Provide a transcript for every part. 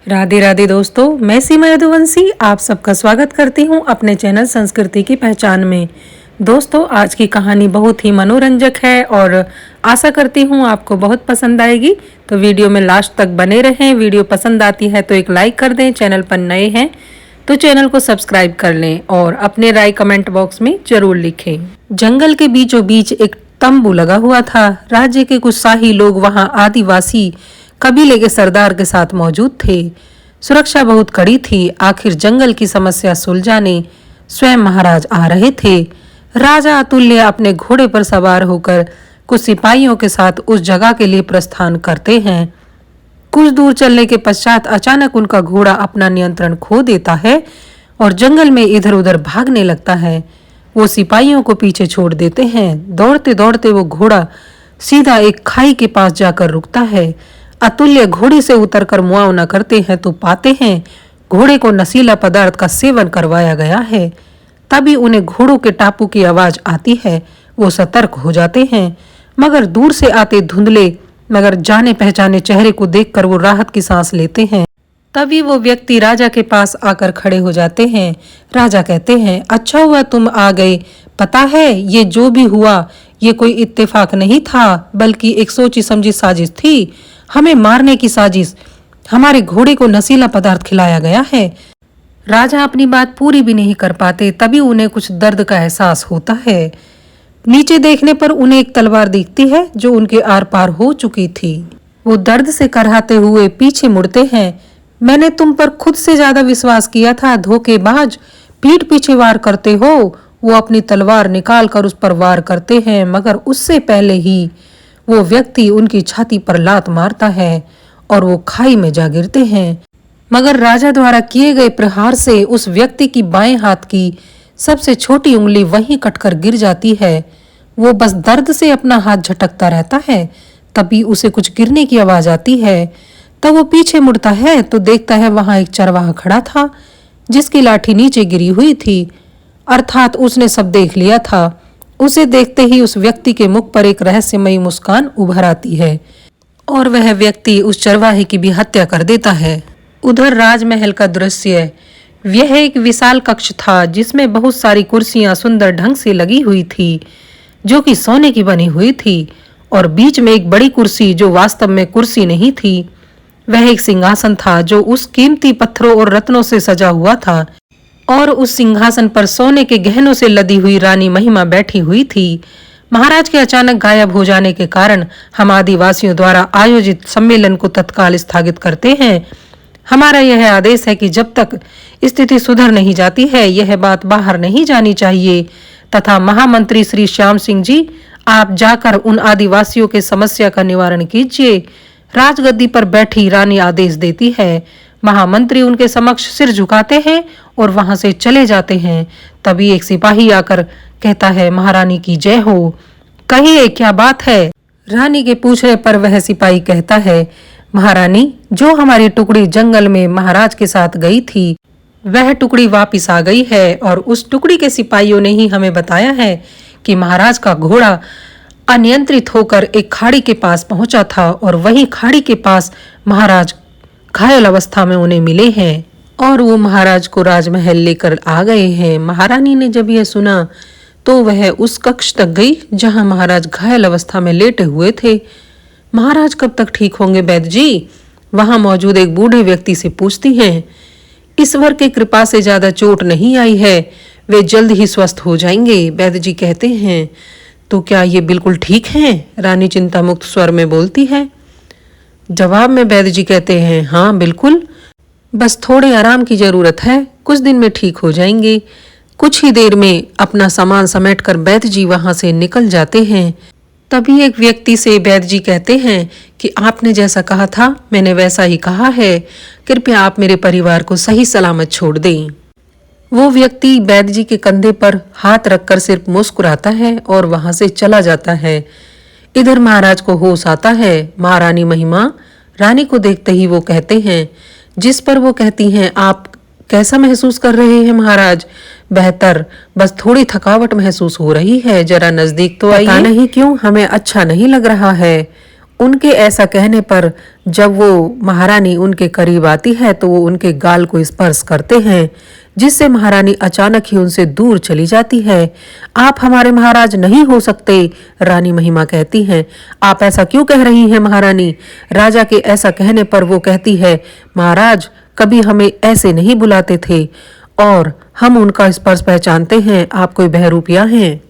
राधे राधे दोस्तों, मैं सीमा यदुवंशी आप सबका स्वागत करती हूं अपने चैनल संस्कृति की पहचान में। दोस्तों, आज की कहानी बहुत ही मनोरंजक है और आशा करती हूं आपको बहुत पसंद आएगी। तो वीडियो में लास्ट तक बने रहें। वीडियो पसंद आती है तो एक लाइक कर दें, चैनल पर नए हैं तो चैनल को सब्सक्राइब कर लें और अपने राय कमेंट बॉक्स में जरूर लिखें। जंगल के बीचों बीच एक तंबू लगा हुआ था। राज्य के कुछ शाही लोग वहां आदिवासी कबीले के सरदार के साथ मौजूद थे। सुरक्षा बहुत कड़ी थी। आखिर जंगल की समस्या सुलझाने स्वयं महाराज आ रहे थे। राजा अतुल्य अपने घोड़े पर सवार होकर कुछ सिपाहियों के साथ उस जगह के लिए प्रस्थान करते हैं। कुछ दूर चलने के पश्चात अचानक उनका घोड़ा अपना नियंत्रण खो देता है और जंगल में इधर उधर भागने लगता है। वो सिपाहियों को पीछे छोड़ देते हैं। दौड़ते दौड़ते वो घोड़ा सीधा एक खाई के पास जाकर रुकता है। अतुल्य घोड़े से उतरकर मुआवना करते हैं तो पाते हैं घोड़े को नशीला पदार्थ का सेवन करवाया गया है। तभी उन्हें घोड़ों के टापू की आवाज आती है। वो सतर्क हो जाते हैं, मगर दूर से आते धुंधले मगर जाने पहचाने चेहरे को देखकर वो राहत की सांस लेते हैं। तभी वो व्यक्ति राजा के पास आकर खड़े हो जाते हैं। राजा कहते हैं, अच्छा हुआ तुम आ गए। पता है, ये जो भी हुआ ये कोई इत्तेफाक नहीं था, बल्कि एक सोची समझी साजिश थी। हमें मारने की साजिश। हमारे घोड़े को नशीला पदार्थ खिलाया गया है। राजा अपनी बात पूरी भी नहीं कर पाते, तभी उन्हें कुछ दर्द का एहसास होता है। नीचे देखने पर उन्हें एक तलवार दिखती है जो उनके आर पार हो चुकी थी। वो दर्द से करहाते हुए पीछे मुड़ते हैं। मैंने तुम पर खुद से ज्यादा विश्वास किया था, धोखेबाज, पीठ पीछे वार करते हो। वो अपनी तलवार निकाल कर उस पर वार करते हैं, मगर उससे पहले ही वो व्यक्ति उनकी छाती पर लात मारता है और वो खाई में जा गिरते हैं। मगर राजा द्वारा किए गए प्रहार से उस व्यक्ति की बाएं हाथ की सबसे छोटी उंगली वहीं कटकर गिर जाती है। वो बस दर्द से अपना हाथ झटकता रहता है। तभी उसे कुछ गिरने की आवाज आती है। तब वो पीछे मुड़ता है तो देखता है वहां एक चरवाहा खड़ा था जिसकी लाठी नीचे गिरी हुई थी, अर्थात उसने सब देख लिया था। उसे देखते ही उस व्यक्ति के मुख पर एक रहस्यमयी मुस्कान उभर आती है और वह व्यक्ति उस चरवाहे की भी हत्या कर देता है। उधर राजमहल का दृश्य। यह एक विशाल कक्ष था जिसमें बहुत सारी कुर्सियां सुंदर ढंग से लगी हुई थी जो कि सोने की बनी हुई थी, और बीच में एक बड़ी कुर्सी जो वास्तव में कुर्सी नहीं थी, वह एक सिंहासन था जो उस कीमती पत्थरों और रत्नों से सजा हुआ था, और उस सिंहासन पर सोने के गहनों से लदी हुई रानी महिमा बैठी हुई थी। महाराज के अचानक गायब हो जाने के कारण हम आदिवासियों द्वारा आयोजित सम्मेलन को तत्काल स्थगित करते हैं। हमारा यह आदेश है कि जब तक स्थिति सुधर नहीं जाती है यह बात बाहर नहीं जानी चाहिए, तथा महामंत्री श्री श्याम सिंह जी, आप जाकर उन आदिवासियों के समस्या का निवारण कीजिए। राजगद्दी पर बैठी रानी आदेश देती है। महामंत्री उनके समक्ष सिर झुकाते हैं और वहां से चले जाते हैं। तभी एक सिपाही आकर कहता है, महारानी की जय हो। कहिए क्या बात है? रानी के पूछने पर वह सिपाही कहता है, महारानी, जो हमारी टुकड़ी जंगल में महाराज के साथ गई थी वह टुकड़ी वापिस आ गई है, और उस टुकड़ी के सिपाहियों ने ही हमें बताया है कि महाराज का घोड़ा अनियंत्रित होकर एक खाड़ी के पास पहुंचा था और वहीं खाड़ी के पास महाराज घायल अवस्था में उन्हें मिले हैं और वो महाराज को राजमहल लेकर आ गए हैं। महारानी ने जब यह सुना तो वह उस कक्ष तक गई जहां महाराज घायल अवस्था में लेटे हुए थे। महाराज कब तक ठीक होंगे वैद्य जी? वहां मौजूद एक बूढ़े व्यक्ति से पूछती हैं। ईश्वर की कृपा से ज्यादा चोट नहीं आई है, वे जल्द ही स्वस्थ हो जाएंगे, वैद्य जी कहते हैं। तो क्या ये बिल्कुल ठीक हैं? रानी चिंता मुक्त स्वर में बोलती है। जवाब में वैद्य जी कहते हैं, हाँ बिल्कुल, बस थोड़े आराम की जरूरत है, कुछ दिन में ठीक हो जाएंगे। कुछ ही देर में अपना सामान समेटकर वैद्य जी वहां से निकल जाते हैं। तभी एक व्यक्ति से वैद्य जी कहते हैं कि आपने जैसा कहा था मैंने वैसा ही कहा है, कृपया आप मेरे परिवार को सही सलामत छोड़ दें। वो व्यक्ति वैद्य जी के कंधे पर हाथ रखकर सिर्फ मुस्कुराता है और वहां से चला जाता है। इधर महाराज को होश आता है। महारानी महिमा रानी को देखते ही वो कहते हैं, जिस पर वो कहती हैं, आप कैसा महसूस कर रहे हैं महाराज? बेहतर, बस थोड़ी थकावट महसूस हो रही है, जरा नजदीक तो आइए। पता नहीं क्यों हमें अच्छा नहीं लग रहा है। उनके ऐसा कहने पर जब वो महारानी उनके करीब आती है तो वो उनके गाल को स्पर्श करते हैं, जिससे महारानी अचानक ही उनसे दूर चली जाती है। आप हमारे महाराज नहीं हो सकते, रानी महिमा कहती हैं। आप ऐसा क्यों कह रही हैं महारानी? राजा के ऐसा कहने पर वो कहती है, महाराज कभी हमें ऐसे नहीं बुलाते थे और हम उनका स्पर्श पहचानते हैं। आप कोई बहरूपिया हैं?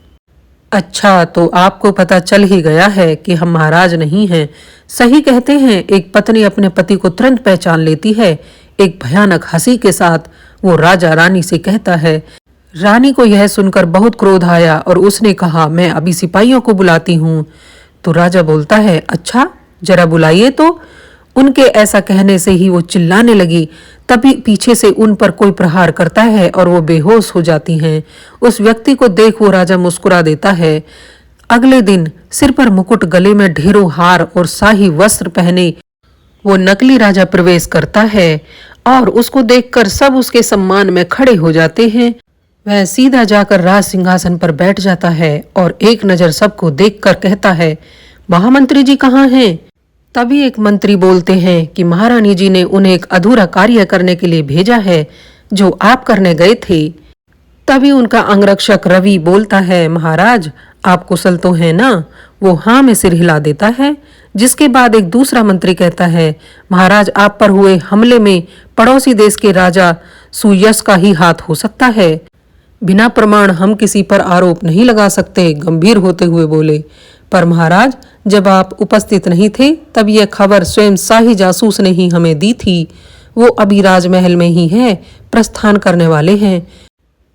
अच्छा, तो आपको पता चल ही गया है कि हम महाराज नहीं हैं। सही कहते हैं, एक पत्नी अपने पति को तुरंत पहचान लेती है। एक भयानक हंसी के साथ वो राजा रानी से कहता है। रानी को यह सुनकर बहुत क्रोध आया और उसने कहा, मैं अभी सिपाहियों को बुलाती हूँ। तो राजा बोलता है, अच्छा जरा बुलाइए। तो उनके ऐसा कहने से ही वो चिल्लाने लगी। तभी पीछे से उन पर कोई प्रहार करता है और वो बेहोश हो जाती हैं। उस व्यक्ति को देख वो राजा मुस्कुरा देता है। अगले दिन सिर पर मुकुट, गले में ढेरों हार और शाही वस्त्र पहने वो नकली राजा प्रवेश करता है और उसको देखकर सब उसके सम्मान में खड़े हो जाते हैं। वह सीधा जाकर राज सिंहासन पर बैठ जाता है और एक नजर सबको देखकर कहता है, महामंत्री जी कहाँ हैं? तभी एक मंत्री बोलते हैं कि महारानी जी ने उन्हें एक अधूरा कार्य करने के लिए भेजा है जो आप करने गए थे। तभी उनका अंगरक्षक रवि बोलता है, महाराज आप कुशल तो हैं ना? वो हाँ में सिर हिला देता है। जिसके बाद एक दूसरा मंत्री कहता है, महाराज आप पर हुए हमले में पड़ोसी देश के राजा सुयश का ही हाथ हो सकता है। बिना प्रमाण हम किसी पर आरोप नहीं लगा सकते, गंभीर होते हुए बोले। पर महाराज जब आप उपस्थित नहीं थे तब यह खबर स्वयं शाही जासूस ने ही हमें दी थी। वो अभी राजमहल में ही है, प्रस्थान करने वाले हैं।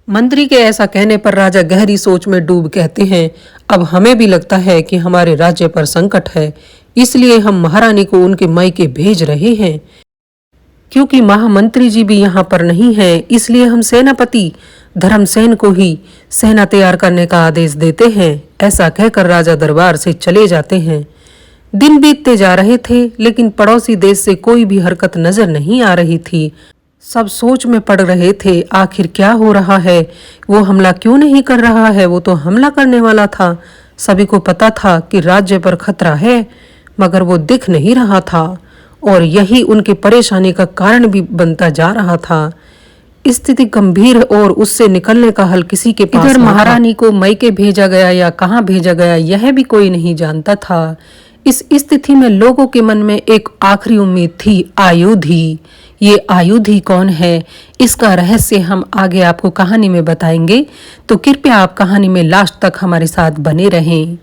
मंत्री के ऐसा कहने पर राजा गहरी सोच में डूब कहते हैं, अब हमें भी लगता है कि हमारे राज्य पर संकट है, इसलिए हम महारानी को उनके मायके भेज रहे हैं। क्योंकि महामंत्री जी भी यहाँ पर नहीं है, इसलिए हम सेनापति धर्मसेन को ही सेना तैयार करने का आदेश देते हैं। ऐसा कहकर राजा दरबार से चले जाते हैं। दिन बीतते जा रहे थे लेकिन पड़ोसी देश से कोई भी हरकत नजर नहीं आ रही थी। सब सोच में पड़ रहे थे, आखिर क्या हो रहा है? वो हमला क्यों नहीं कर रहा है? वो तो हमला करने वाला था। सभी को पता था कि राज्य पर खतरा है, मगर वो दिख नहीं रहा था और यही उनकी परेशानी का कारण भी बनता जा रहा था। स्थिति गंभीर और उससे निकलने का हल किसी के पास। इधर महारानी को मायके भेजा गया या कहाँ भेजा गया यह भी कोई नहीं जानता था। इस स्थिति में लोगों के मन में एक आखिरी उम्मीद थी, आयुधी। ये आयुधी कौन है? इसका रहस्य हम आगे आपको कहानी में बताएंगे, तो कृपया आप कहानी में लास्ट तक हमारे साथ बने रहें।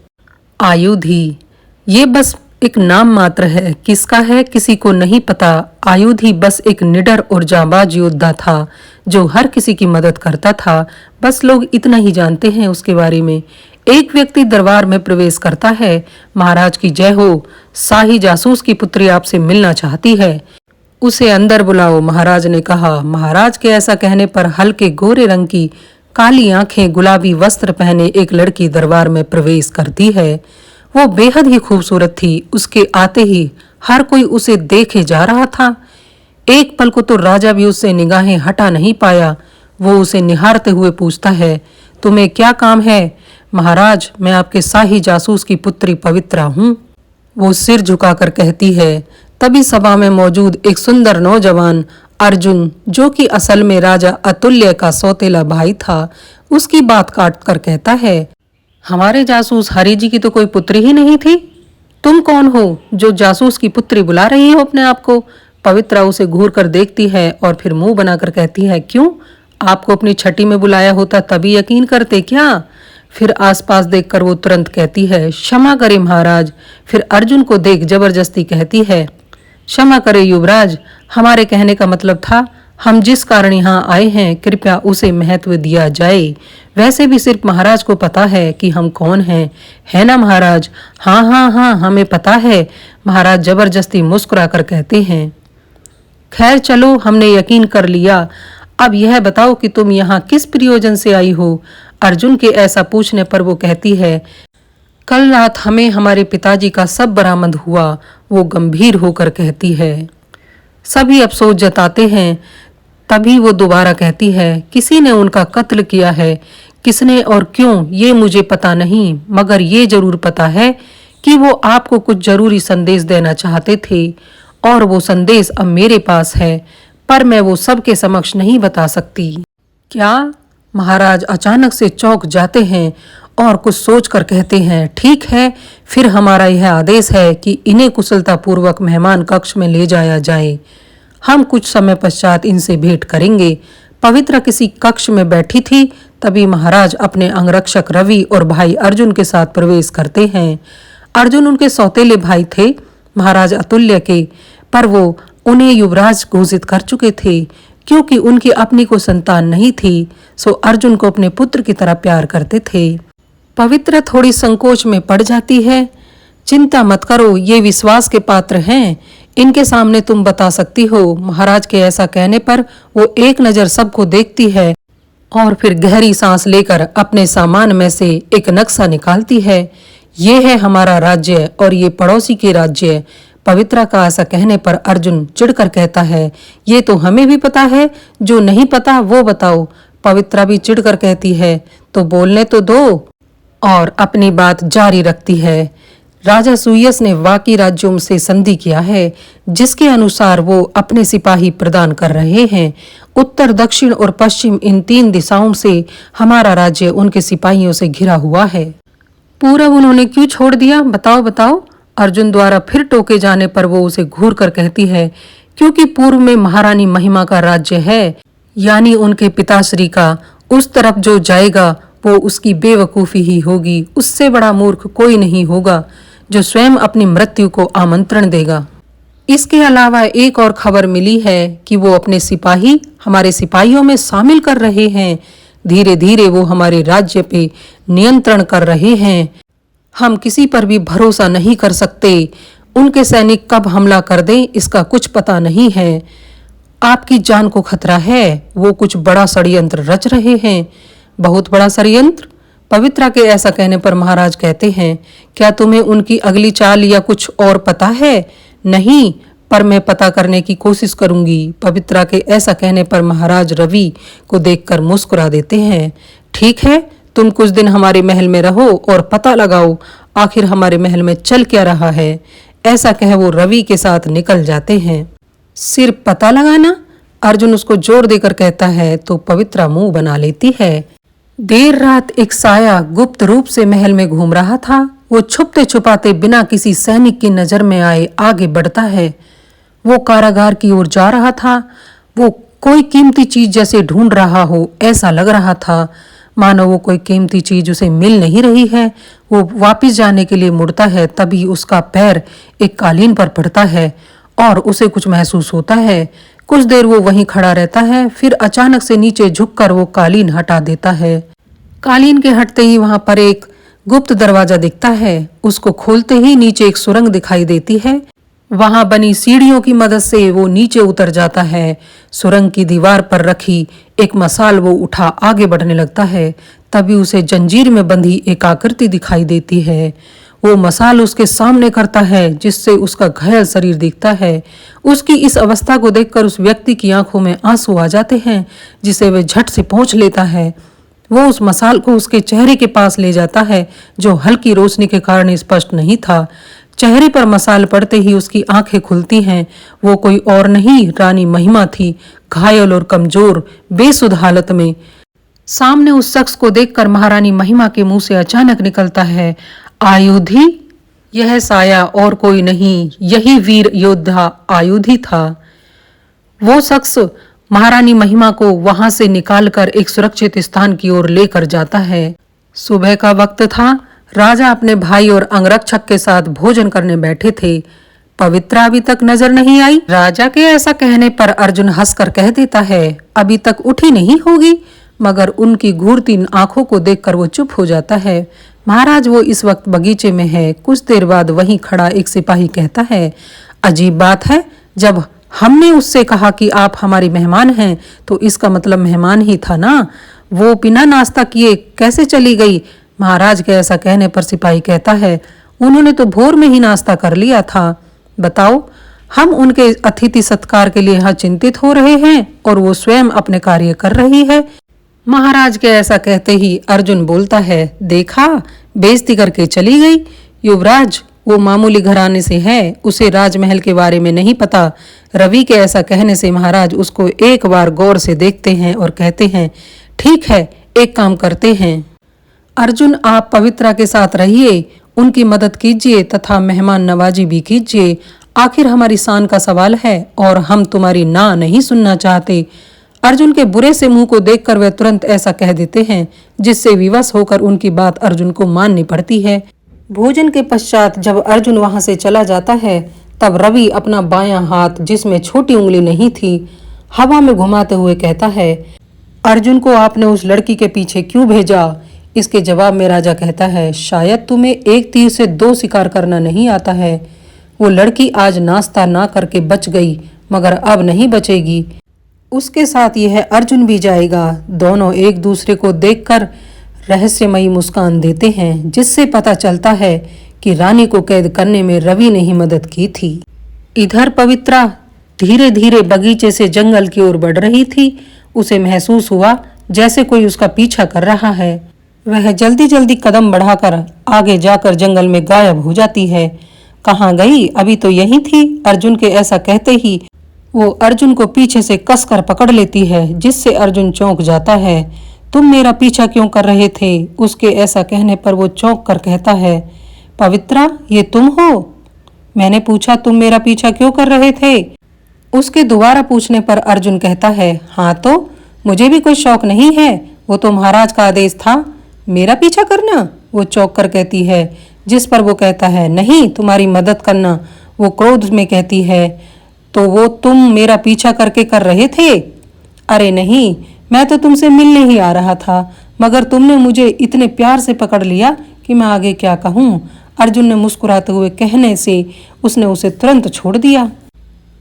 आयुधी ये बस एक नाम मात्र है। किसका है किसी को नहीं पता। आयुधी बस एक निडर और जाबाज योद्धा था जो हर किसी की मदद करता था। बस लोग इतना ही जानते हैं उसके बारे में। एक व्यक्ति दरबार में प्रवेश करता है। महाराज की जय हो, शाही जासूस की पुत्री आपसे मिलना चाहती है, उसे अंदर बुलाओ, महाराज ने कहा। महाराज के ऐसा कहने पर हल्के गोरे रंग की काली आंखें, गुलाबी वस्त्र पहने एक लड़की दरबार में प्रवेश करती है। वो बेहद ही खूबसूरत थी। उसके आते ही हर कोई उसे देखे जा रहा था। एक पल को तो राजा भी उससे निगाहें हटा नहीं पाया। वो उसे निहारते हुए पूछता है, तुम्हें क्या काम है? महाराज मैं आपके शाही जासूस की पुत्री पवित्रा हूँ, वो सिर झुकाकर कहती है। तभी सभा में मौजूद एक सुंदर नौजवान अर्जुन, जो कि असल में राजा अतुल्य का सौतेला भाई था, उसकी बात काट कर कहता है, हमारे जासूस हरि जी की तो कोई पुत्री ही नहीं थी। तुम कौन हो जो जासूस की पुत्री बुला रही हो अपने आप को? पवित्रा उसे घूर कर देखती है और फिर मुंह बनाकर कहती है, क्यों? आपको अपनी छठी में बुलाया होता तभी यकीन करते क्या? फिर आसपास देखकर वो तुरंत कहती है, क्षमा करे महाराज। फिर अर्जुन को देख जबरदस्ती कहती है, क्षमा करे युवराज, हमारे कहने का मतलब था हम जिस कारण यहाँ आए हैं कृपया उसे महत्व दिया जाए। वैसे भी सिर्फ महाराज को पता है कि हम कौन हैं, है ना महाराज? हाँ हाँ हाँ हमें पता है, महाराज जबरदस्ती मुस्कुरा कर कहते हैं। खैर चलो, हमने यकीन कर लिया। अब यह बताओ कि तुम यहाँ किस प्रयोजन से आई हो? अर्जुन के ऐसा पूछने पर वो कहती है, कल रात हमें हमारे पिताजी का सब बरामद हुआ। वो गंभीर होकर कहती है। सभी अफसोस जताते हैं। तभी वो दोबारा कहती है, किसी ने उनका कत्ल किया है। किसने और क्यों ये मुझे पता नहीं, मगर ये जरूर पता है कि वो आपको कुछ जरूरी संदेश देना चाहते थे और वो संदेश अब मेरे पास है, पर मैं वो सबके समक्ष नहीं बता सकती। क्या? महाराज अचानक से चौंक जाते हैं और कुछ सोचकर कहते हैं, ठीक है, फिर हमारा यह आदेश है कि इन्हें कुशलतापूर्वक मेहमान कक्ष में ले जाया जाए। हम कुछ समय पश्चात इनसे भेंट करेंगे। पवित्रा किसी कक्ष में बैठी थी, तभी महाराज अपने अंगरक्षक रवि और भाई अर्जुन के साथ प्रवेश करते हैं। अर्जुन उनके सौतेले भाई थे, महाराज अतुल्य के, पर वो उन्हें युवराज घोषित कर चुके थे। क्योंकि उनकी अपनी को संतान नहीं थी, सो अर्जुन को अपने पुत्र की तरह प्यार करते थे। पवित्रा थोड़ी संकोच में पड़ जाती है। चिंता मत करो, ये विश्वास के पात्र हैं, इनके सामने तुम बता सकती हो। महाराज के ऐसा कहने पर वो एक नजर सबको देखती है और फिर गहरी सांस लेकर अपने सामान में से एक नक्शा निकालती है। ये है हमारा राज्य और ये पड़ोसी के राज्य। पवित्रा का ऐसा कहने पर अर्जुन चिढ़कर कहता है, ये तो हमें भी पता है, जो नहीं पता वो बताओ। पवित्रा भी चिढ़कर कहती है, तो बोलने तो दो, और अपनी बात जारी रखती है। राजा सुयस ने बाकी राज्यों से संधि किया है, जिसके अनुसार वो अपने सिपाही प्रदान कर रहे हैं। उत्तर, दक्षिण और पश्चिम इन 3 दिशाओं से हमारा राज्य उनके सिपाहियों से घिरा हुआ है। पूरब उन्होंने क्यों छोड़ दिया, बताओ बताओ। अर्जुन द्वारा फिर टोके जाने पर वो उसे घूर कर कहती है, क्योंकि पूर्व में महारानी महिमा का राज्य है, यानी उनके पिताश्री का। उस तरफ जो जाएगा वो उसकी बेवकूफ़ी ही होगी। उससे बड़ा मूर्ख कोई नहीं होगा जो स्वयं अपनी मृत्यु को आमंत्रण देगा। इसके अलावा एक और खबर मिली है कि वो अपने सिपाही हमारे सिपाहियों में शामिल कर रहे हैं। धीरे धीरे वो हमारे राज्य पे नियंत्रण कर रहे हैं। हम किसी पर भी भरोसा नहीं कर सकते। उनके सैनिक कब हमला कर दें इसका कुछ पता नहीं है। आपकी जान को खतरा है। वो कुछ बड़ा षड्यंत्र रच रहे हैं। बहुत बड़ा षड्यंत्र? पवित्रा के ऐसा कहने पर महाराज कहते हैं, क्या तुम्हें उनकी अगली चाल या कुछ और पता है? नहीं, पर मैं पता करने की कोशिश करूंगी। पवित्रा के ऐसा कहने पर महाराज रवि को देखकर मुस्कुरा देते हैं। ठीक है, तुम कुछ दिन हमारे महल में रहो और पता लगाओ आखिर हमारे महल में चल क्या रहा है। ऐसा कह वो रवि के साथ निकल जाते हैं। सिर्फ पता लगाना? अर्जुन उसको जोर देकर कहता है तो पवित्रा मुंह बना लेती है। देर रात एक साया गुप्त रूप से महल में घूम रहा था। वो छुपते छुपाते बिना किसी सैनिक की नजर में आए आगे बढ़ता है। वो कारागार की ओर जा रहा था। वो कोई कीमती चीज जैसे ढूंढ रहा हो, ऐसा लग रहा था। मानो वो कोई कीमती चीज उसे मिल नहीं रही है। वो वापस जाने के लिए मुड़ता है, तभी उसका पैर एक कालीन पर पड़ता है और उसे कुछ महसूस होता है। कुछ देर वो वहीं खड़ा रहता है, फिर अचानक से नीचे झुककर वो कालीन हटा देता है। कालीन के हटते ही वहां पर एक गुप्त दरवाजा दिखता है। उसको खोलते ही नीचे एक सुरंग दिखाई देती है। वहां बनी सीढ़ियों की मदद से वो नीचे उतर जाता है। सुरंग की दीवार पर रखी एक मसाल वो उठा आगे बढ़ने लगता है। तभी उसे जंजीर में बंधी एक आकृति दिखाई देती है। वो मसाल उसके सामने करता है, जिससे उसका घायल शरीर दिखता है। उसकी इस अवस्था को देखकर उस व्यक्ति की आंखों में आंसू आ जाते हैं, जिसे वह झट से पहुंच लेता है। वो उस मसाल को उसके चेहरे के पास ले जाता है, जो हल्की रोशनी के कारण स्पष्ट नहीं था। चेहरे पर मसाल पड़ते ही उसकी आंखें खुलती हैं। वो कोई और नहीं, रानी महिमा थी, घायल और कमजोर, बेसुध हालत में। सामने उस शख्स को देखकर महारानी महिमा के मुंह से अचानक निकलता है, आयुधि? यह साया और कोई नहीं, यही वीर योद्धा आयुधि था। वो शख्स महारानी महिमा को वहां से निकालकर एक सुरक्षित स्थान की ओर लेकर जाता है। सुबह का वक्त था। राजा अपने भाई और अंगरक्षक के साथ भोजन करने बैठे थे। पवित्रा अभी तक नजर नहीं आई। राजा के ऐसा कहने पर अर्जुन हंसकर कह देता है, अभी तक उठी नहीं होगी। मगर उनकी घूरती आंखों को देखकर वो चुप हो जाता है। महाराज, वो इस वक्त बगीचे में है। कुछ देर बाद वहीं खड़ा एक सिपाही कहता है, अजीब बात है, जब हमने उससे कहा कि आप हमारी मेहमान हैं तो इसका मतलब मेहमान ही था ना। वो बिना नाश्ता किए कैसे चली गई? महाराज के ऐसा कहने पर सिपाही कहता है, उन्होंने तो भोर में ही नाश्ता कर लिया था। बताओ, हम उनके अतिथि सत्कार के लिए यहाँ चिंतित हो रहे हैं और वो स्वयं अपने कार्य कर रही है। महाराज के ऐसा कहते ही अर्जुन बोलता है, देखा, बेइज्जती करके चली गई। युवराज, वो मामूली घराने से है, उसे राजमहल के बारे में नहीं पता। रवि के ऐसा कहने से महाराज उसको एक बार गौर से देखते हैं और कहते हैं, ठीक है, एक काम करते हैं अर्जुन, आप पवित्रा के साथ रहिए, उनकी मदद कीजिए तथा मेहमान नवाजी भी कीजिए। आखिर हमारी शान का सवाल है और हम तुम्हारी ना नहीं सुनना चाहते। अर्जुन के बुरे से मुंह को देखकर वे तुरंत ऐसा कह देते हैं, जिससे विवश होकर उनकी बात अर्जुन को माननी पड़ती है। भोजन के पश्चात जब अर्जुन वहां से चला जाता है, तब रवि अपना बायां हाथ, जिसमें छोटी उंगली नहीं थी, हवा में घुमाते हुए कहता है, अर्जुन को आपने उस लड़की के पीछे क्यों भेजा? इसके जवाब में राजा कहता है, शायद तुम्हें एक तीर से दो शिकार करना नहीं आता है। वो लड़की आज नाश्ता ना करके बच गई, मगर अब नहीं बचेगी। उसके साथ यह अर्जुन भी जाएगा। दोनों एक दूसरे को देखकर रहस्यमयी मुस्कान देते हैं, जिससे पता चलता है कि रानी को कैद करने में रवि ने ही मदद की थी। इधर पवित्रा धीरे धीरे बगीचे से जंगल की ओर बढ़ रही थी। उसे महसूस हुआ जैसे कोई उसका पीछा कर रहा है। वह जल्दी जल्दी कदम बढ़ाकर आगे जाकर जंगल में गायब हो जाती है। कहाँ गई? अभी तो यही थी। अर्जुन के ऐसा कहते ही वो अर्जुन को पीछे से कसकर पकड़ लेती है, जिससे अर्जुन चौंक जाता है। तुम मेरा पीछा क्यों कर रहे थे? उसके ऐसा कहने पर वो चौंक कर कहता है, पवित्रा, ये तुम हो? मैंने पूछा, तुम मेरा पीछा क्यों कर रहे थे? उसके दोबारा पूछने पर अर्जुन कहता है, हाँ तो मुझे भी कोई शौक नहीं है, वो तो महाराज का आदेश था। मेरा पीछा करना? वो चौंक कर कहती है, जिस पर वो कहता है, नहीं, तुम्हारी मदद करना। वो क्रोध में कहती है, तो वो तुम मेरा पीछा करके कर रहे थे? अरे नहीं, मैं तो तुमसे मिलने ही आ रहा था, मगर तुमने मुझे इतने प्यार से पकड़ लिया कि मैं आगे क्या कहूँ। अर्जुन ने मुस्कुराते हुए कहने से उसने उसे तुरंत छोड़ दिया।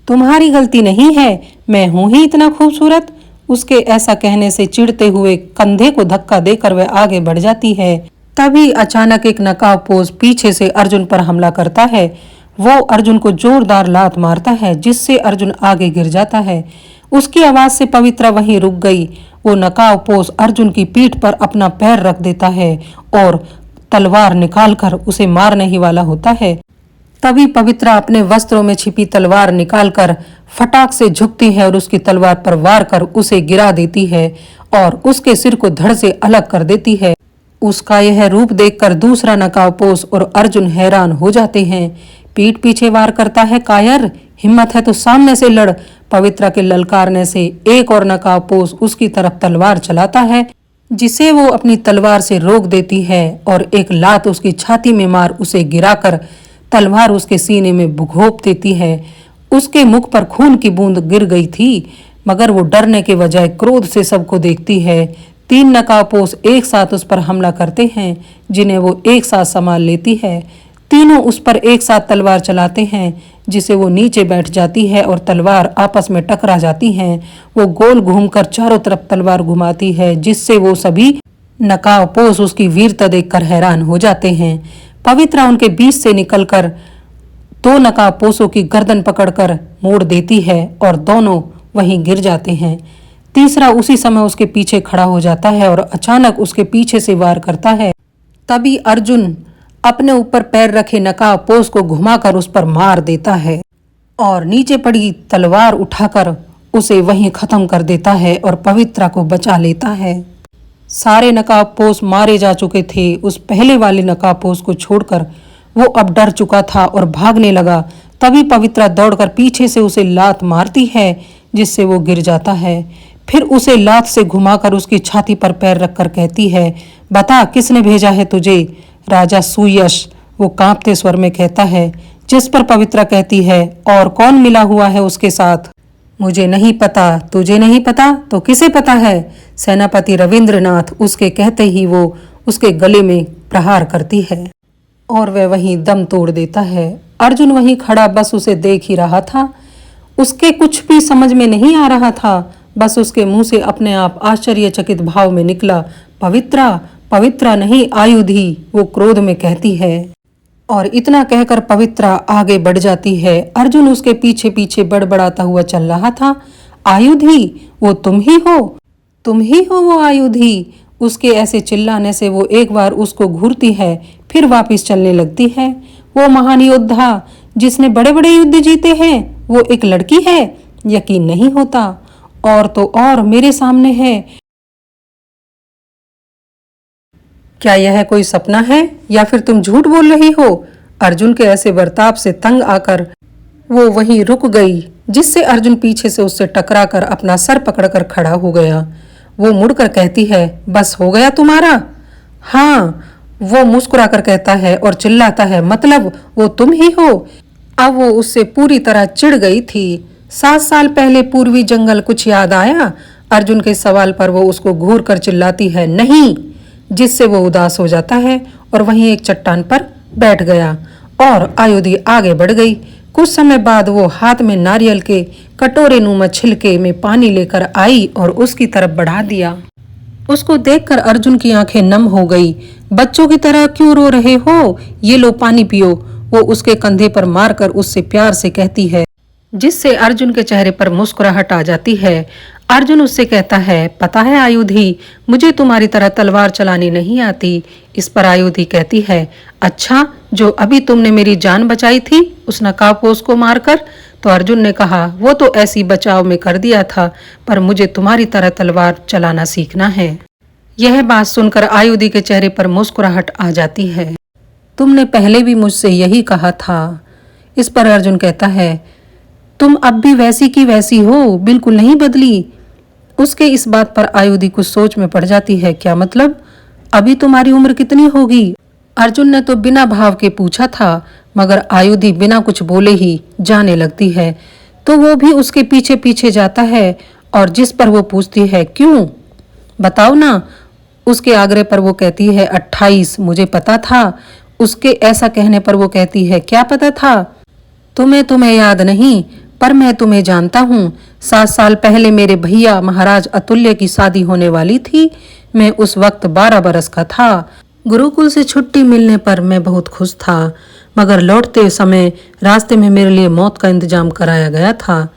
तुम्हारी गलती नहीं है, मैं हूं ही इतना खूबसूरत। उसके ऐसा कहने से चिढ़ते हुए कंधे को धक्का देकर वह आगे बढ़ जाती है। तभी अचानक एक नकाबपोश पीछे से अर्जुन पर हमला करता है। वो अर्जुन को जोरदार लात मारता है, जिससे अर्जुन आगे गिर जाता है। उसकी आवाज से पवित्रा वहीं रुक गई। वो नकाबपोश अर्जुन की पीठ पर अपना पैर रख देता है और तलवार निकालकर उसे मारने ही वाला होता है। तभी पवित्रा अपने वस्त्रों में छिपी तलवार निकालकर फटाक से झुकती है और उसकी तलवार पर वार कर उसे गिरा देती है और उसके सिर को धड़ से अलग कर देती है। उसका यह रूप देखकर दूसरा नकाबपोश और अर्जुन हैरान हो जाते हैं। पीठ पीछे वार करता है, कायर, हिम्मत है तो सामने से लड़। पवित्रा के ललकारने से एक और नकाबपोश उसकी तरफ तलवार चलाता है, जिसे वो अपनी तलवार से रोक देती है और एक लात उसकी छाती में मार उसे गिराकर तलवार उसके सीने में घोंप देती है। उसके मुख पर खून की बूंद गिर गई थी, मगर वो डरने के बजाय क्रोध से सबको देखती है। 3 नकाबपोश एक साथ उस पर हमला करते हैं, जिन्हें वो एक साथ संभाल लेती है। तीनों उस पर एक साथ तलवार चलाते हैं, जिसे वो नीचे बैठ जाती है और तलवार आपस में टकरा जाती हैं। वो गोल घूमकर चारों तरफ तलवार घुमाती है, जिससे वो सभी नकाबपोश उसकी वीरता देखकर हैरान हो जाते हैं। पवित्रा उनके बीच से निकलकर 2 नकाबपोशों की गर्दन पकड़कर मोड़ देती है और दोनों वहीं गिर जाते हैं। तीसरा उसी समय उसके पीछे खड़ा हो जाता है और अचानक उसके पीछे से वार करता है। तभी अर्जुन अपने ऊपर पैर रखे नकाबपोश को घुमाकर उस पर मार देता है और नीचे पड़ी तलवार उठाकर उसे वहीं खत्म कर देता है और पवित्रा को बचा लेता है। सारे नकाबपोश मारे जा चुके थे। उस पहले वाले नकाबपोश को छोड़कर वो अब डर चुका था और भागने लगा। तभी पवित्रा दौड़कर पीछे से उसे लात मारती है, जिससे वो गिर जाता है। फिर उसे लात से घुमाकर उसकी छाती पर पैर रखकर कहती है, बता, किसने भेजा है तुझे? राजा सुयश, वो कांपते स्वर में कहता है, जिस पर पवित्रा कहती है, और कौन मिला हुआ है उसके साथ? मुझे नहीं पता। तुझे नहीं पता तो किसे पता है? सेनापति रविंद्रनाथ। उसके कहते ही वो उसके गले में प्रहार करती है और वह वहीं दम तोड़ देता है। अर्जुन वहीं खड़ा बस उसे देख ही रहा था। उसके कुछ भी समझ में नहीं आ रहा था। बस उसके मुंह से अपने आप आश्चर्यचकित भाव में निकला, पवित्रा, पवित्रा नहीं, आयुधी। वो क्रोध में कहती है और इतना कहकर पवित्रा आगे बढ़ जाती है। अर्जुन उसके पीछे पीछे बड़बड़ाता हुआ चल रहा था। आयुधी, वो तुम ही हो? तुम ही हो वो आयुधी? उसके ऐसे चिल्लाने से वो एक बार उसको घूरती है, फिर वापस चलने लगती है। वो महान योद्धा जिसने बड़े बड़े युद्ध जीते हैं, वो एक लड़की है? यकीन नहीं होता। और तो और मेरे सामने है। क्या यह कोई सपना है या फिर तुम झूठ बोल रही हो? अर्जुन के ऐसे बर्ताव से तंग आकर वो वहीं रुक गई, जिससे अर्जुन पीछे से उससे टकराकर अपना सर पकड़कर खड़ा हो गया। वो मुड़कर कहती है, बस हो गया तुम्हारा? हाँ, वो मुस्कुराकर कहता है और चिल्लाता है, मतलब वो तुम ही हो? अब वो उससे पूरी तरह चिढ़ गई थी। 7 साल पहले पूर्वी जंगल कुछ याद आया? अर्जुन के सवाल पर वो उसको घूर कर चिल्लाती है, नहीं, जिससे वो उदास हो जाता है और वहीं एक चट्टान पर बैठ गया और आयुधि आगे बढ़ गई। कुछ समय बाद वो हाथ में नारियल के कटोरे नुमा छिलके में पानी लेकर आई और उसकी तरफ बढ़ा दिया। उसको देखकर अर्जुन की आंखें नम हो गई। बच्चों की तरह क्यों रो रहे हो? ये लो पानी पियो, वो उसके कंधे पर मारकर उससे प्यार से कहती है, जिससे अर्जुन के चेहरे पर मुस्कुराहट आ जाती है। अर्जुन उससे कहता है, पता है आयुधि, मुझे तुम्हारी तरह तलवार चलानी नहीं आती। इस पर आयुधि कहती है, अच्छा, जो अभी तुमने मेरी जान बचाई थी उस नकाबपोश को मारकर? तो अर्जुन ने कहा, वो तो ऐसी बचाव में कर दिया था, पर मुझे तुम्हारी तरह तलवार चलाना सीखना है। यह बात सुनकर आयुधि के चेहरे पर मुस्कुराहट आ जाती है। तुमने पहले भी मुझसे यही कहा था। इस पर अर्जुन कहता है, तुम अब भी वैसी की वैसी हो, बिल्कुल नहीं बदली। उसके इस बात पर आयुधि कुछ सोच में पड़ जाती है। क्या मतलब? अभी तुम्हारी उम्र कितनी होगी? अर्जुन ने तो बिना भाव के पूछा था, मगर आयुधि बिना कुछ बोले ही जाने लगती है। तो वो भी उसके पीछे पीछे जाता है और जिस पर वो पूछती है, क्यों, बताओ ना। उसके आग्रह पर वो कहती है, 28। मुझे पता था। उसके ऐसा कहने पर वो कहती है, क्या पता था? तुम्हें याद नहीं, पर मैं तुम्हें जानता हूँ। 7 साल पहले मेरे भैया महाराज अतुल्य की शादी होने वाली थी। मैं उस वक्त 12 बरस का था। गुरुकुल से छुट्टी मिलने पर मैं बहुत खुश था, मगर लौटते समय रास्ते में मेरे लिए मौत का इंतजाम कराया गया था।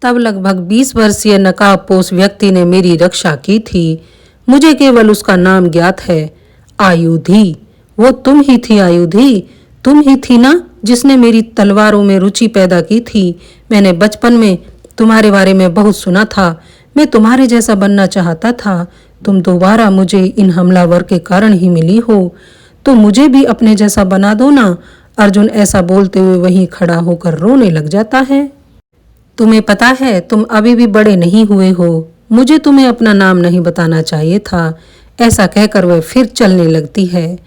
तब लगभग 20 वर्षीय नकाबपोश व्यक्ति ने मेरी रक्षा की थी। मुझे केवल उसका नाम ज्ञात है, आयुधि। वो तुम ही थी आयुधि, तुम ही थी ना जिसने मेरी तलवारों में रुचि पैदा की थी। मैंने बचपन में तुम्हारे बारे में बहुत सुना था। मैं तुम्हारे जैसा बनना चाहता था। तुम दोबारा मुझे इन हमलावर के कारण ही मिली हो, तो मुझे भी अपने जैसा बना दो ना। अर्जुन ऐसा बोलते हुए वहीं खड़ा होकर रोने लग जाता है। तुम्हें पता है, तुम अभी भी बड़े नहीं हुए हो। मुझे तुम्हें अपना नाम नहीं बताना चाहिए था। ऐसा कहकर वह फिर चलने लगती है।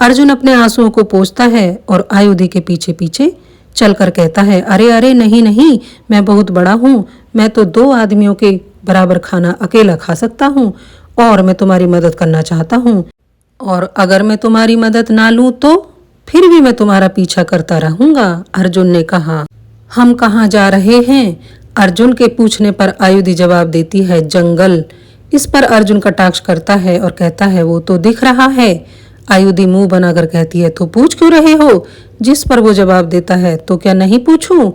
अर्जुन अपने आंसुओं को पोंछता है और आयुधि के पीछे पीछे चलकर कहता है, अरे अरे नहीं नहीं, मैं बहुत बड़ा हूँ। मैं तो 2 आदमियों के बराबर खाना अकेला खा सकता हूँ और मैं तुम्हारी मदद करना चाहता हूँ। और अगर मैं तुम्हारी मदद ना लूँ तो फिर भी मैं तुम्हारा पीछा करता रहूंगा। अर्जुन ने कहा, हम कहाँ जा रहे हैं? अर्जुन के पूछने पर आयुधि जवाब देती है, जंगल। इस पर अर्जुन कटाक्ष करता है और कहता है, वो तो दिख रहा है। आयुधि मुंह बनाकर कहती है, तो पूछ क्यों रहे हो? जिस पर वो जवाब देता है, तो क्या नहीं पूछूं?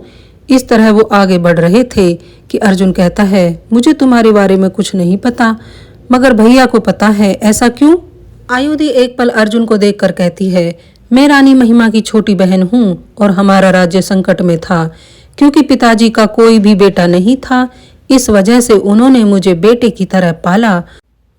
इस तरह वो आगे बढ़ रहे थे कि अर्जुन कहता है, मुझे तुम्हारे बारे में कुछ नहीं पता, मगर भैया को पता है। ऐसा क्यों? आयुधि एक पल अर्जुन को देखकर कहती है, मैं रानी महिमा की छोटी बहन हूँ और हमारा राज्य संकट में था क्योंकि पिताजी का कोई भी बेटा नहीं था। इस वजह से उन्होंने मुझे बेटे की तरह पाला।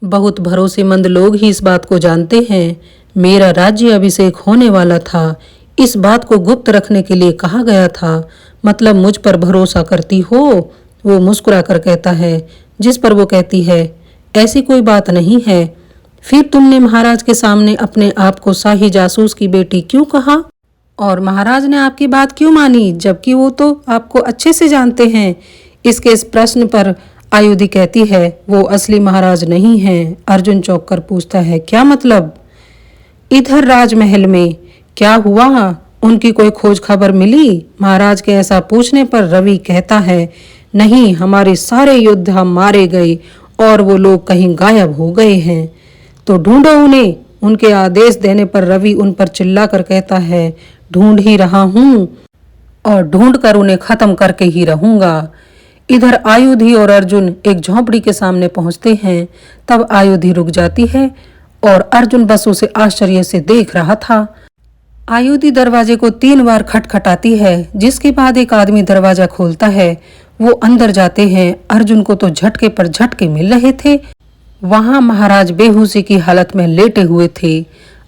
बहुत भरोसेमंद लोग ही इस बात को जानते हैं। मेरा राज्य अभिषेक होने वाला था। इस बात को गुप्त रखने के लिए कहा गया था। मतलब मुझ पर भरोसा करती हो? वो मुस्कुराकर कहता है, जिस पर वो कहती है, ऐसी कोई बात नहीं है। फिर तुमने महाराज के सामने अपने आप को शाही जासूस की बेटी क्यों कहा? और महाराज ने आपकी बात क्यों मानी, जबकि वो तो आपको अच्छे से जानते हैं? इसके इस प्रश्न पर आयुधि कहती है, वो असली महाराज नहीं हैं। अर्जुन चौंक कर पूछता है, क्या मतलब? इधर राजमहल में क्या हुआ? उनकी कोई खोज खबर मिली? महाराज के ऐसा पूछने पर रवि कहता है, नहीं, हमारे सारे योद्धा मारे गए और वो लोग कहीं गायब हो गए हैं। तो ढूंढो उन्हें। उनके आदेश देने पर रवि उन पर चिल्लाकर कहता है, ढूंढ ही रहा हूं और ढूंढ कर उन्हें खत्म करके ही रहूंगा। इधर आयुधि और अर्जुन एक झोंपड़ी के सामने पहुंचते हैं। तब आयुधि रुक जाती है और अर्जुन बस उसे आश्चर्य से देख रहा था। आयुधि दरवाजे को 3 बार खटखटाती है, जिसके बाद एक आदमी दरवाजा खोलता है। वो अंदर जाते हैं। अर्जुन को तो झटके पर झटके मिल रहे थे। वहां महाराज बेहोशी की हालत में लेटे हुए थे।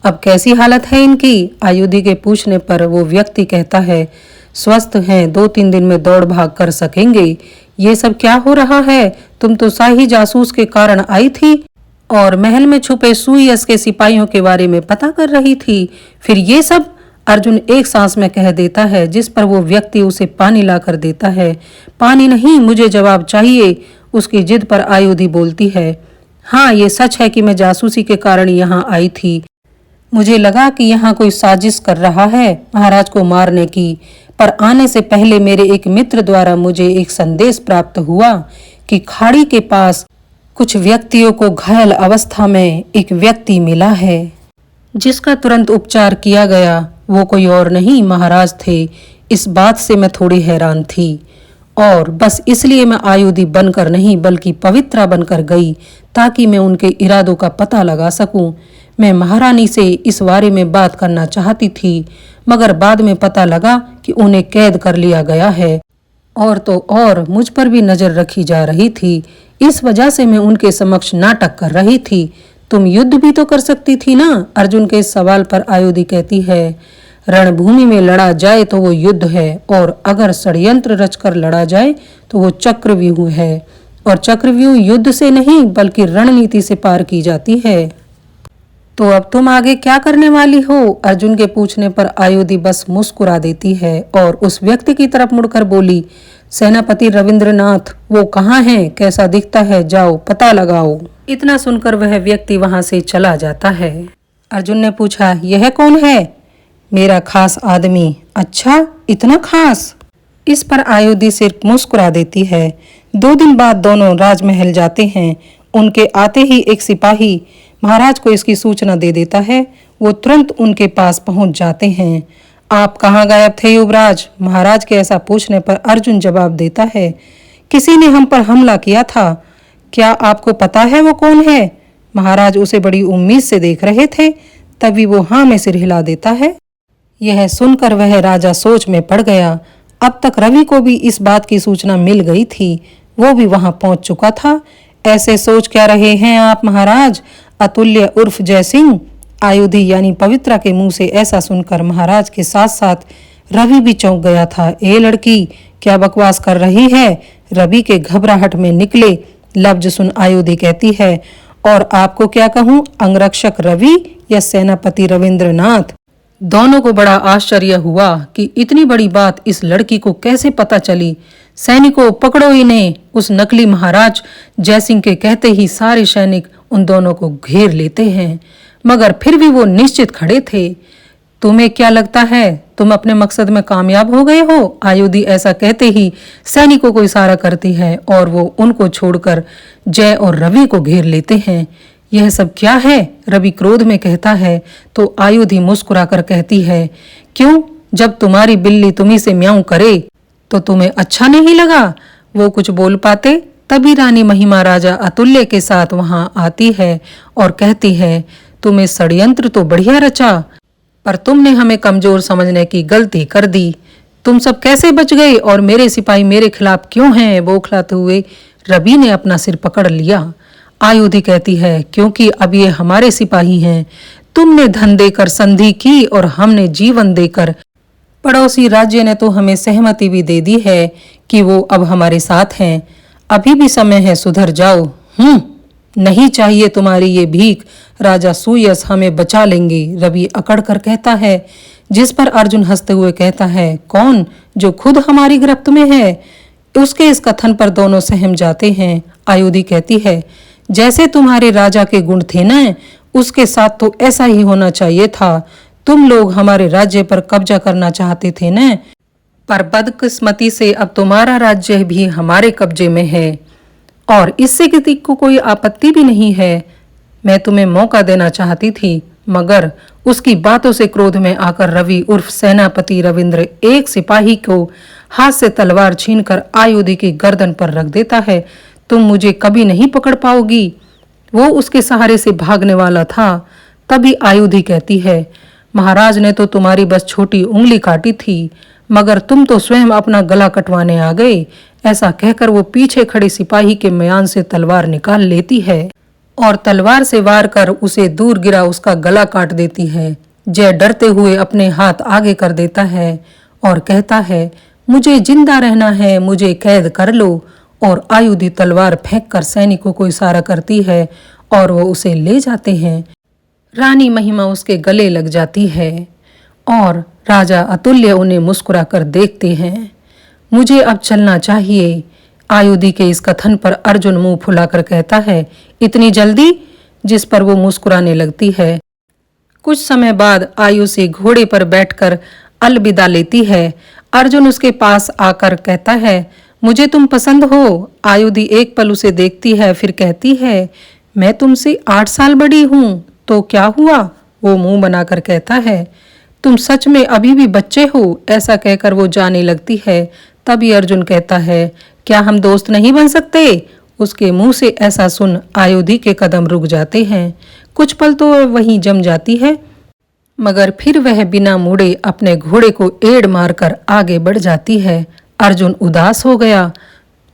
अब कैसी हालत है इनकी? आयुधि के पूछने पर वो व्यक्ति कहता है, स्वस्थ हैं, 2-3 दिन में दौड़ भाग कर सकेंगे। ये सब क्या हो रहा है? तुम तो शाही जासूस के कारण आई थी और महल में छुपे सुइस के सिपाहियों के बारे में पता कर रही थी। फिर ये सब? अर्जुन एक सांस में कह देता है, जिस पर वो व्यक्ति उसे पानी ला कर देता है। पानी नहीं, मुझे जवाब चाहिए। उसकी जिद पर आयुधि बोलती है, हाँ ये सच है कि मैं जासूसी के कारण यहाँ आई थी। मुझे लगा कि यहाँ कोई साजिश कर रहा है महाराज को मारने की, पर आने से पहले मेरे एक मित्र द्वारा मुझे एक संदेश प्राप्त हुआ कि खाड़ी के पास कुछ व्यक्तियों को घायल अवस्था में एक व्यक्ति मिला है, जिसका तुरंत उपचार किया गया। वो कोई और नहीं महाराज थे। इस बात से मैं थोड़ी हैरान थी और बस इसलिए मैं आयुधि बनकर नहीं बल्कि पवित्रा बनकर गई, ताकि मैं उनके इरादों का पता लगा सकूं। मैं महारानी से इस बारे में बात करना चाहती थी, मगर बाद में पता लगा कि उन्हें कैद कर लिया गया है और तो और मुझ पर भी नजर रखी जा रही थी। इस वजह से मैं उनके समक्ष नाटक कर रही थी। तुम युद्ध भी तो कर सकती थी ना? अर्जुन के इस सवाल पर आयुधि कहती है, रणभूमि में लड़ा जाए तो वो युद्ध है, और अगर षड्यंत्र रचकर लड़ा जाए तो वो चक्रव्यूह है, और चक्रव्यूह युद्ध से नहीं बल्कि रणनीति से पार की जाती है। तो अब तुम आगे क्या करने वाली हो? अर्जुन के पूछने पर आयुधि बस मुस्कुरा देती है और उस व्यक्ति की तरफ मुड़कर बोली, सेनापति रविंद्रनाथ, वो कहाँ है? कैसा दिखता है? जाओ पता लगाओ। इतना सुनकर वह व्यक्ति वहां से चला जाता है। अर्जुन ने पूछा, यह कौन है? मेरा खास आदमी। अच्छा, इतना खास? इस पर आयुधि सिर्फ मुस्कुरा देती है। 2 दिन बाद दोनों राजमहल जाते हैं। उनके आते ही एक सिपाही महाराज को इसकी सूचना दे देता है। वो तुरंत उनके पास पहुंच जाते हैं। आप कहाँ गायब थे युवराज? महाराज के ऐसा पूछने पर अर्जुन जवाब देता है, किसी ने हम पर हमला किया था। क्या आपको पता है वो कौन है? महाराज उसे बड़ी उम्मीद से देख रहे थे। तभी वो हाँ में सिर हिला देता है। यह सुनकर वह राजा सोच में पड़ गया। अब तक रवि को भी इस बात की सूचना मिल गई थी। वो भी वहां पहुंच चुका था। ऐसे सोच क्या रहे हैं आप महाराज? अतुल्य उर्फ जयसिंह। आयुधि यानी पवित्रा के मुंह से ऐसा सुनकर महाराज के साथ साथ रवि भी चौंक गया था। ए लड़की, क्या बकवास कर रही है? रवि के घबराहट में निकले लफ्ज सुन आयुधि कहती है, और आपको क्या कहूं, अंगरक्षक रवि या सेनापति रविंद्रनाथ? दोनों को बड़ा आश्चर्य हुआ कि इतनी बड़ी बात इस लड़की को कैसे पता चली। सैनिकों, पकड़ो इन्हें। उस नकली महाराज जयसिंह के कहते ही सारे सैनिक उन दोनों को घेर लेते हैं, मगर फिर भी वो निश्चित खड़े थे। तुम्हें क्या लगता है तुम अपने मकसद में कामयाब हो गए हो? आयुधि ऐसा कहते ही सैनिकों को इशारा करती है और वो उनको छोड़कर जय और रवि को घेर लेते हैं। यह सब क्या है? रवि क्रोध में कहता है तो आयुधि मुस्कुराकर कहती है, क्यों, जब तुम्हारी बिल्ली तुम्ही से म्याऊं करे तो तुम्हें अच्छा नहीं लगा? वो कुछ बोल पाते तभी रानी महिमा राजा अतुल्य के साथ वहां आती है और कहती है, तुम्हें षड्यंत्र तो बढ़िया रचा, पर तुमने हमें कमजोर समझने की गलती कर दी। तुम सब कैसे बच गए और मेरे सिपाही मेरे खिलाफ क्यों हैं? बौखलाते हुए रवि ने अपना सिर पकड़ लिया। आयुधि कहती है, क्योंकि अब ये हमारे सिपाही हैं। तुमने धन देकर संधि की और हमने जीवन देकर। पड़ोसी राज्य ने तो हमें सहमति भी दे दी है कि वो अब हमारे साथ हैं। अभी भी समय है, सुधर जाओ। नहीं चाहिए तुम्हारी ये भीख। राजा सुयस हमें बचा लेंगे, रवि अकड़ कर कहता है, जिस पर अर्जुन हंसते हुए कहता है, कौन? जो खुद हमारी गिरफ्त में है। उसके इस कथन पर दोनों सहम जाते हैं। आयुधि कहती है, जैसे तुम्हारे राजा के गुण थे न, उसके साथ तो ऐसा ही होना चाहिए था। तुम लोग हमारे राज्य पर कब्जा करना चाहते थे न, पर बदकिस्मती से अब तुम्हारा राज्य भी हमारे कब्जे में है और इससे किसी को कोई आपत्ति भी नहीं है। मैं तुम्हें मौका देना चाहती थी, मगर उसकी बातों से क्रोध में आकर रवि उर्फ सेनापति रविंद्र एक सिपाही को हाथ से तलवार छीनकर आयुधि की गर्दन पर रख देता है। तुम मुझे कभी नहीं पकड़ पाओगी। वो उसके सहारे से भागने वाला था। तभी आयुधि कहती है, महाराज ने तो तुम्हारी बस छोटी उंगली काटी थी, मगर तुम तो स्वयं अपना गला कटवाने आ गए। ऐसा कहकर वो पीछे खड़े सिपाही के म्यान से तलवार निकाल लेती है और तलवार से वार कर उसे दूर गिरा उसका गला काट देती है। जय डरते हुए अपने हाथ आगे कर देता है और कहता है, मुझे जिंदा रहना है, मुझे कैद कर लो। और आयुधी तलवार फेंककर सैनिकों को इशारा करती है और वो उसे ले जाते हैं। रानी महिमा उसके गले लग जाती है और राजा अतुल्य उन्हें मुस्कुराकर देखते हैं। मुझे अब चलना चाहिए। आयुधी के इस कथन पर अर्जुन मुंह फुलाकर कहता है, इतनी जल्दी? जिस पर वो मुस्कुराने लगती है। कुछ समय बाद आयुषी घोड़े पर बैठकर अलविदा लेती है। अर्जुन उसके पास आकर कहता है, मुझे तुम पसंद हो। आयुधी एक पल उसे देखती है, फिर कहती है, मैं तुमसे 8 साल बड़ी हूँ, तो क्या हुआ? वो मुंह बनाकर कहता है, तुम सच में अभी भी बच्चे हो। ऐसा कहकर वो जाने लगती है। तभी अर्जुन कहता है, क्या हम दोस्त नहीं बन सकते? उसके मुंह से ऐसा सुन आयुधी के कदम रुक जाते हैं। कुछ पल तो वहीं जम जाती है, मगर फिर वह बिना मुड़े अपने घोड़े को एड़ मारकर आगे बढ़ जाती है। अर्जुन उदास हो गया।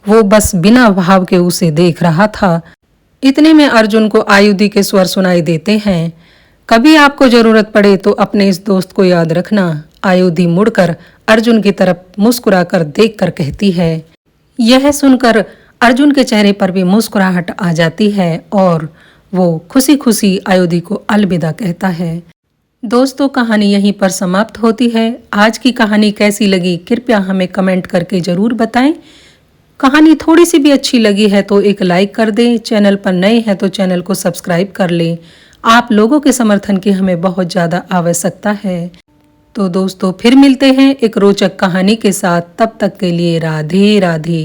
वो बस बिना भाव के उसे देख रहा था। इतने में अर्जुन को आयुधी के स्वर सुनाई देते हैं। कभी आपको जरूरत पड़े तो अपने इस दोस्त को याद रखना। आयुधी मुड़कर अर्जुन की तरफ मुस्कुराकर देखकर कहती है। यह सुनकर अर्जुन के चेहरे पर भी मुस्कुराहट आ जाती है और वो खुशी खुशी आयुधी को अलविदा कहता है। दोस्तों, कहानी यहीं पर समाप्त होती है। आज की कहानी कैसी लगी कृपया हमें कमेंट करके ज़रूर बताएं। कहानी थोड़ी सी भी अच्छी लगी है तो एक लाइक कर दें। चैनल पर नए हैं तो चैनल को सब्सक्राइब कर लें। आप लोगों के समर्थन की हमें बहुत ज़्यादा आवश्यकता है। तो दोस्तों, फिर मिलते हैं एक रोचक कहानी के साथ। तब तक के लिए राधे राधे।